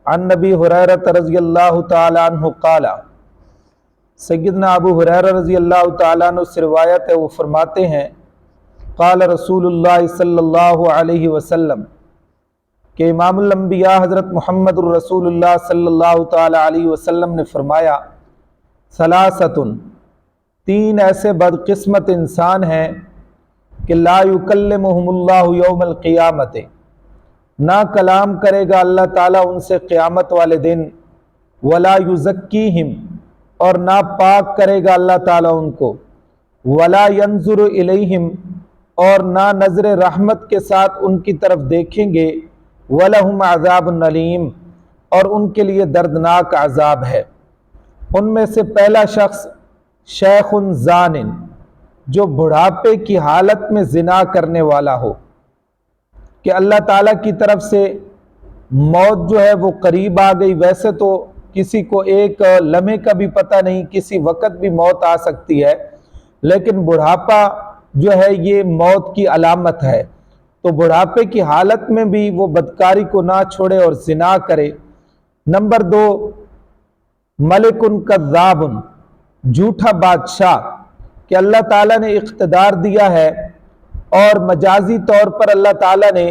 عن نبی ہریرہ رضی اللہ تعالی عنہ قال، سیدنا ابو ہریرہ رضی اللہ تعالیٰ عنہ سے روایت ہے، وہ فرماتے ہیں قال رسول اللہ صلی اللہ علیہ وسلم کہ امام الانبیاء حضرت محمد الرسول اللہ صلی اللہ تعالیٰ علیہ وسلم نے فرمایا ثلاثۃ، تین ایسے بدقسمت انسان ہیں کہ لا یکلمہم اللہ یوم القیامت، نہ کلام کرے گا اللہ تعالیٰ ان سے قیامت والے دن، ولا یزکیہم، اور نہ پاک کرے گا اللہ تعالیٰ ان کو، ولا ینظر الیہم، اور نہ نظر رحمت کے ساتھ ان کی طرف دیکھیں گے، ولہم عذاب علیم، اور ان کے لیے دردناک عذاب ہے۔ ان میں سے پہلا شخص شیخ زان، جو بڑھاپے کی حالت میں زنا کرنے والا ہو، کہ اللہ تعالیٰ کی طرف سے موت جو ہے وہ قریب آ گئی۔ ویسے تو کسی کو ایک لمحے کا بھی پتہ نہیں، کسی وقت بھی موت آ سکتی ہے، لیکن بڑھاپا جو ہے یہ موت کی علامت ہے، تو بڑھاپے کی حالت میں بھی وہ بدکاری کو نہ چھوڑے اور زنا کرے۔ نمبر دو، ملک کذاب، جھوٹا بادشاہ، کہ اللہ تعالیٰ نے اقتدار دیا ہے اور مجازی طور پر اللہ تعالیٰ نے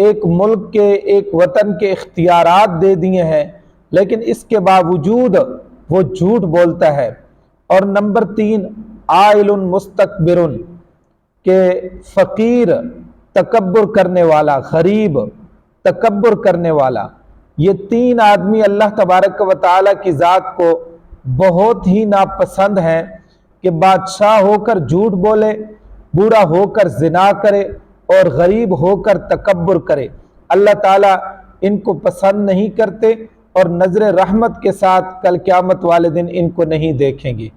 ایک ملک کے، ایک وطن کے اختیارات دے دیے ہیں، لیکن اس کے باوجود وہ جھوٹ بولتا ہے۔ اور نمبر تین، عائل مستکبر، کہ فقیر، تکبر کرنے والا، غریب، تکبر کرنے والا۔ یہ تین آدمی اللہ تبارک و تعالیٰ کی ذات کو بہت ہی ناپسند ہیں، کہ بادشاہ ہو کر جھوٹ بولے، بوڑھا ہو کر زنا کرے، اور غریب ہو کر تکبر کرے۔ اللہ تعالیٰ ان کو پسند نہیں کرتے، اور نظر رحمت کے ساتھ کل قیامت والے دن ان کو نہیں دیکھیں گے۔